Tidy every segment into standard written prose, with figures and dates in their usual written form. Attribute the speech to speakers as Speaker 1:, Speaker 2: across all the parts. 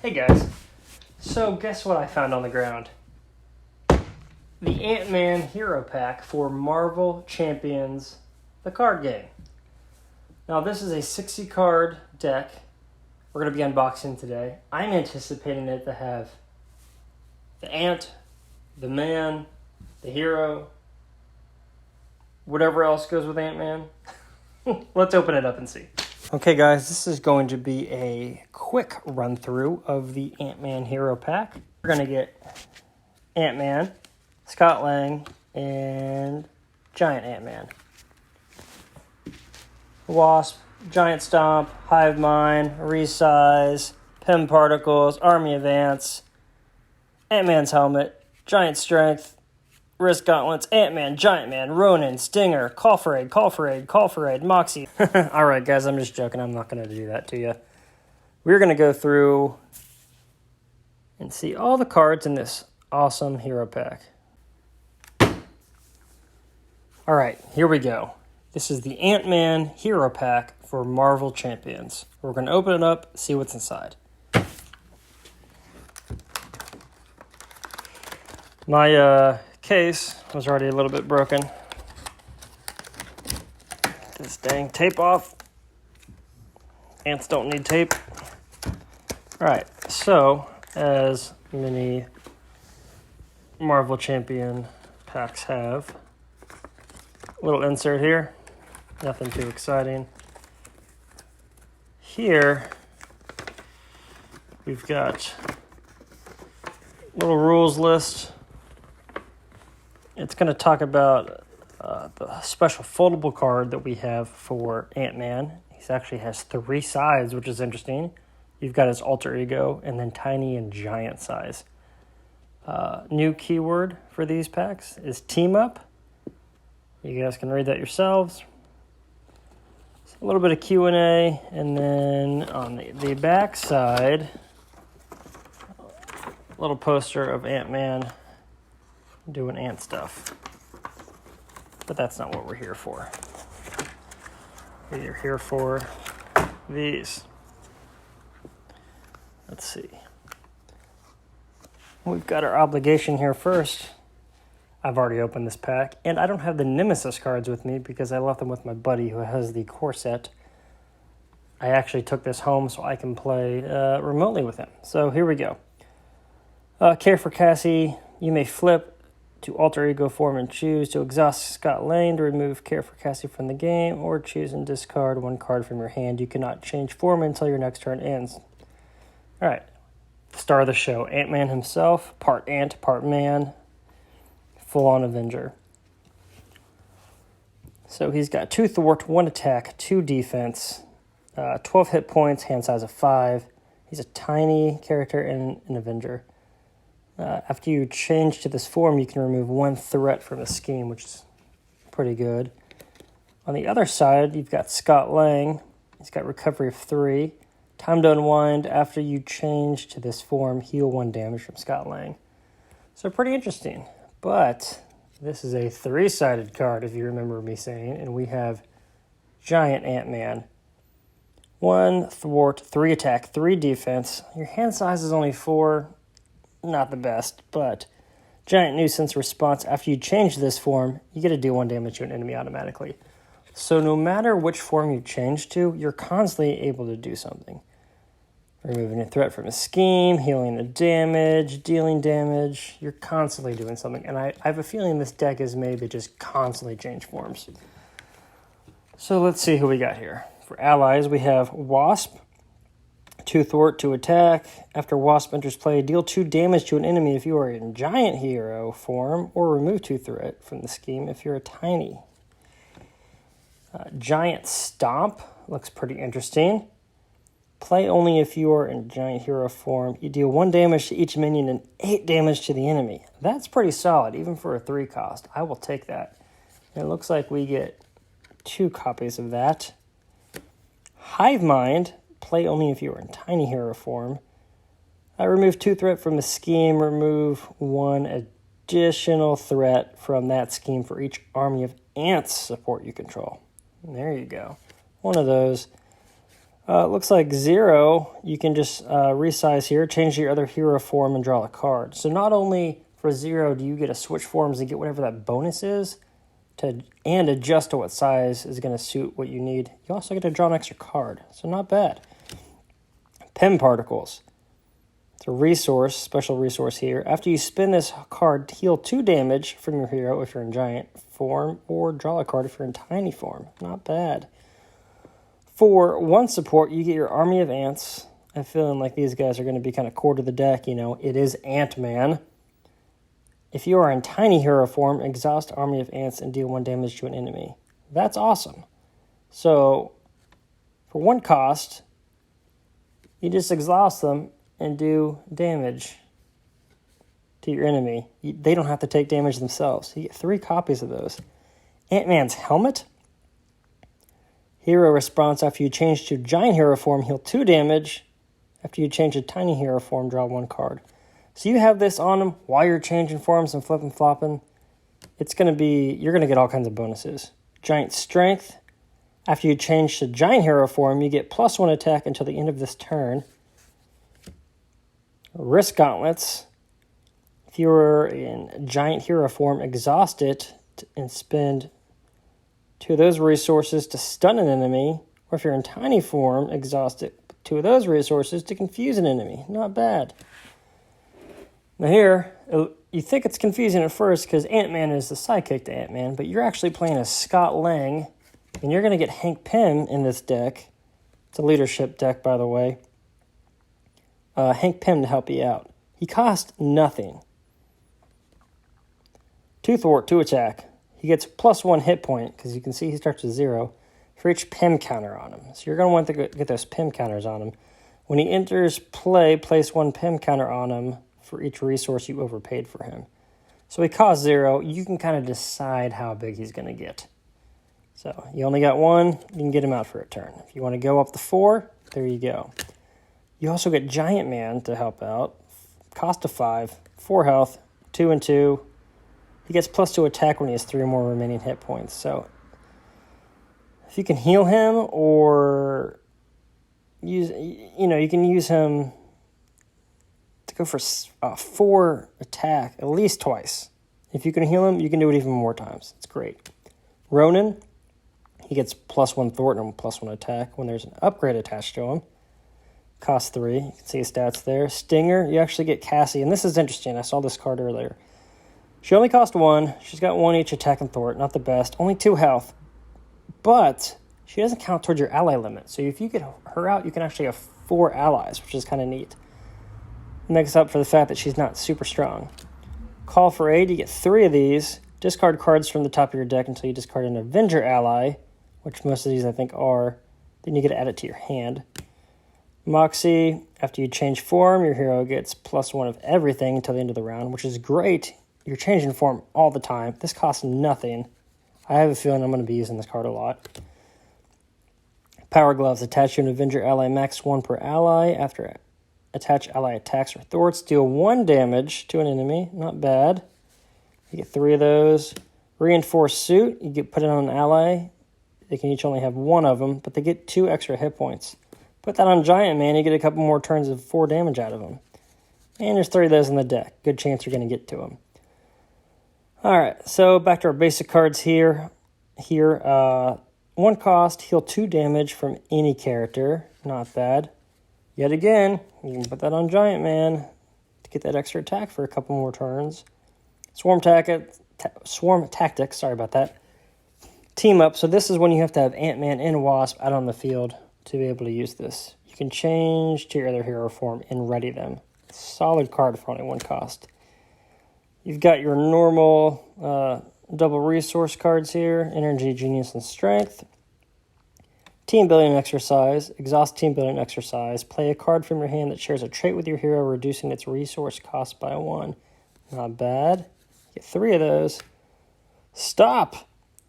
Speaker 1: Hey guys, so guess what I found on the ground? The Ant-Man Hero Pack for Marvel Champions, the card game. Now this is a 60 card deck we're going to be unboxing today. I'm anticipating it to have the Ant, the Man, the Hero, whatever else goes with Ant-Man. Let's open it up and see. Okay guys, this is going to be a quick run through of the Ant-Man Hero Pack. We're going to get Ant-Man, Scott Lang, and Giant Ant-Man. Wasp, Giant Stomp, Hive Mind, Resize, Pym Particles, Army of Ants, Ant-Man's Helmet, Giant Strength, Wrist Gauntlets, Ant-Man, Giant Man, Ronin, Stinger, Call for Aid, Moxie. Alright guys, I'm just joking. I'm not going to do that to you. We're going to go through and see all the cards in this awesome hero pack. Alright, here we go. This is the Ant-Man Hero Pack for Marvel Champions. We're going to open it up, see what's inside. My case was already a little bit broken. Get this dang tape off. Ants don't need tape. Alright, so as many Marvel Champion packs have, a little insert here. Nothing too exciting. Here, we've got a little rules list. It's going to talk about the special foldable card that we have for Ant-Man. He actually has 3 sides, which is interesting. You've got his alter ego, and then tiny and giant size. New keyword for these packs is team up. You guys can read that yourselves. A little bit of Q&A, and then on the back side, a little poster of Ant-Man doing ant stuff. But that's not what we're here for. We're here for these. Let's see. We've got our obligation here first. I've already opened this pack, and I don't have the Nemesis cards with me because I left them with my buddy who has the core set. I actually took this home so I can play remotely with him. So here we go. Care for Cassie. You may flip to alter ego form and choose to exhaust Scott Lang to remove Care for Cassie from the game, or choose and discard 1 card from your hand. You cannot change form until your next turn ends. All right. Star of the show, Ant-Man himself, part ant, part man. Full-on Avenger. So he's got 2 thwart, 1 attack, 2 defense, 12 hit points, hand size of 5. He's a tiny character and an Avenger. After you change to this form, you can remove 1 threat from the scheme, which is pretty good. On the other side, you've got Scott Lang. He's got recovery of 3. Time to unwind. After you change to this form, heal 1 damage from Scott Lang. So pretty interesting. But this is a 3-sided card, if you remember me saying, and we have Giant Ant-Man. 1 thwart, 3 attack, 3 defense. Your hand size is only 4. Not the best, but Giant Nuisance response. After you change this form, you get to deal 1 damage to an enemy automatically. So no matter which form you change to, you're constantly able to do something. Removing a threat from a scheme, healing the damage, dealing damage. You're constantly doing something. And I have a feeling this deck is made to just constantly change forms. So let's see who we got here. For allies, we have Wasp. 2 thwart, 2 attack. After Wasp enters play, deal 2 damage to an enemy if you are in giant hero form, or remove 2 threat from the scheme if you're a tiny. Giant Stomp looks pretty interesting. Play only if you are in giant hero form. You deal 1 damage to each minion and 8 damage to the enemy. That's pretty solid, even for a 3 cost. I will take that. And it looks like we get 2 copies of that. Hive Mind. Play only if you are in tiny hero form. Remove 2 threat from the scheme. Remove 1 additional threat from that scheme for each army of ants support you control. And there you go. One of those. It looks like 0, you can just resize here, change your other hero form, and draw a card. So not only for 0 do you get to switch forms and get whatever that bonus is, and adjust to what size is going to suit what you need. You also get to draw an extra card, so not bad. Pem Particles. It's a resource, special resource here. After you spin this card, heal 2 damage from your hero if you're in giant form, or draw a card if you're in tiny form. Not bad. For 1 support, you get your Army of Ants. I'm feeling like these guys are going to be kind of core to the deck. You know, it is Ant-Man. If you are in tiny hero form, exhaust Army of Ants and deal 1 damage to an enemy. That's awesome. So, for 1 cost, you just exhaust them and do damage to your enemy. They don't have to take damage themselves. You get 3 copies of those. Ant-Man's Helmet. Hero response: after you change to giant hero form, heal 2 damage. After you change to tiny hero form, draw 1 card. So you have this on them while you're changing forms and flipping flopping. You're going to get all kinds of bonuses. Giant Strength. After you change to giant hero form, you get +1 attack until the end of this turn. Risk Gauntlets. If you were in giant hero form, exhaust it and spend 2 of those resources to stun an enemy. Or if you're in tiny form, exhaust it 2 of those resources to confuse an enemy. Not bad. Now here, you think it's confusing at first because Ant-Man is the sidekick to Ant-Man, but you're actually playing as Scott Lang, and you're going to get Hank Pym in this deck. It's a leadership deck, by the way. Hank Pym to help you out. He costs nothing. 2 thwart, 2 attack. He gets +1 hit point, because you can see he starts with 0, for each Pym counter on him. So you're going to want to get those Pym counters on him. When he enters play, place 1 Pym counter on him for each resource you overpaid for him. So he costs 0. You can kind of decide how big he's going to get. So you only got 1, you can get him out for a turn. If you want to go up to 4, there you go. You also get Giant Man to help out. Cost of 5, 4 health, 2 and 2. He gets +2 attack when he has 3 or more remaining hit points. So if you can heal him or you can use him to go for 4 attack at least twice. If you can heal him, you can do it even more times. It's great. Ronan, he gets +1 thwart and +1 attack when there's an upgrade attached to him. Cost 3. You can see his stats there. Stinger, you actually get Cassie, and this is interesting. I saw this card earlier. She only cost 1. She's got 1 each attack and thwart. Not the best. Only 2 health. But she doesn't count towards your ally limit. So if you get her out, you can actually have 4 allies, which is kind of neat. It makes up for the fact that she's not super strong. Call for aid. You get 3 of these. Discard cards from the top of your deck until you discard an Avenger ally, which most of these I think are. Then you get to add it to your hand. Moxie, after you change form, your hero gets +1 of everything until the end of the round, which is great. You're changing form all the time. This costs nothing. I have a feeling I'm going to be using this card a lot. Power Gloves, attach to an Avenger ally, max 1 per ally. After attach ally attacks or thwarts, deal 1 damage to an enemy. Not bad. You get 3 of those. Reinforced Suit, you get put it on an ally. They can each only have 1 of them, but they get 2 extra hit points. Put that on Giant Man, you get a couple more turns of 4 damage out of him. And there's 3 of those in the deck. Good chance you're going to get to him. Alright, so back to our basic cards here. 1 cost, heal 2 damage from any character. Not bad. Yet again, you can put that on Giant Man to get that extra attack for a couple more turns. Swarm Tactics, sorry about that. Team Up, so this is when you have to have Ant-Man and Wasp out on the field to be able to use this. You can change to your other hero form and ready them. Solid card for only 1 cost. You've got your normal double resource cards here. Energy, Genius, and Strength. Team Building Exercise. Exhaust Team Building Exercise. Play a card from your hand that shares a trait with your hero, reducing its resource cost by 1. Not bad. Get 3 of those. Stop!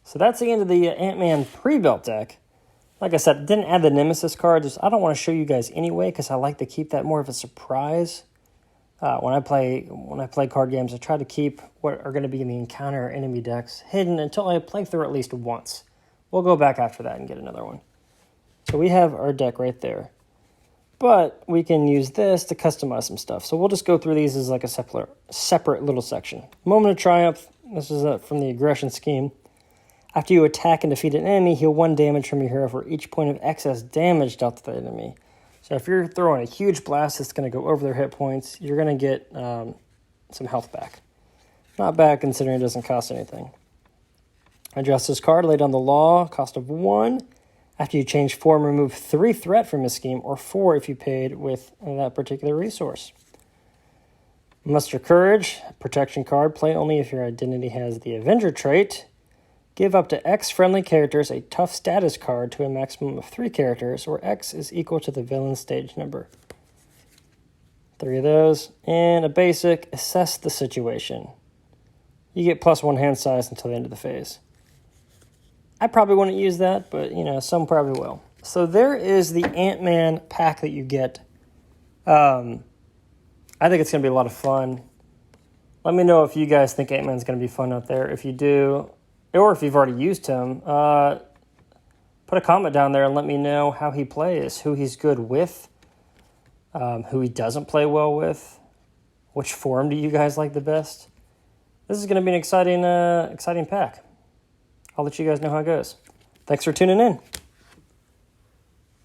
Speaker 1: So that's the end of the Ant-Man pre-built deck. Like I said, didn't add the Nemesis cards. I don't want to show you guys anyway because I like to keep that more of a surprise. When I play card games, I try to keep what are going to be in the encounter or enemy decks hidden until I play through at least once. We'll go back after that and get another one. So we have our deck right there. But we can use this to customize some stuff. So we'll just go through these as like a separate little section. Moment of Triumph. This is from the aggression scheme. After you attack and defeat an enemy, heal 1 damage from your hero for each point of excess damage dealt to the enemy. So if you're throwing a huge blast that's going to go over their hit points, you're going to get some health back. Not bad considering it doesn't cost anything. Adjust this card, lay down the law, cost of 1. After you change form, remove 3 threat from a scheme, or 4 if you paid with that particular resource. Muster Courage, protection card, play only if your identity has the Avenger trait. Give up to X friendly characters a tough status card to a maximum of 3 characters, where X is equal to the villain stage number. 3 of those. And a basic, assess the situation. You get +1 hand size until the end of the phase. I probably wouldn't use that, but, some probably will. So there is the Ant-Man pack that you get. I think it's going to be a lot of fun. Let me know if you guys think Ant-Man's going to be fun out there. If you do, or if you've already used him, put a comment down there and let me know how he plays, who he's good with, who he doesn't play well with, which form do you guys like the best. This is going to be an exciting pack. I'll let you guys know how it goes. Thanks for tuning in.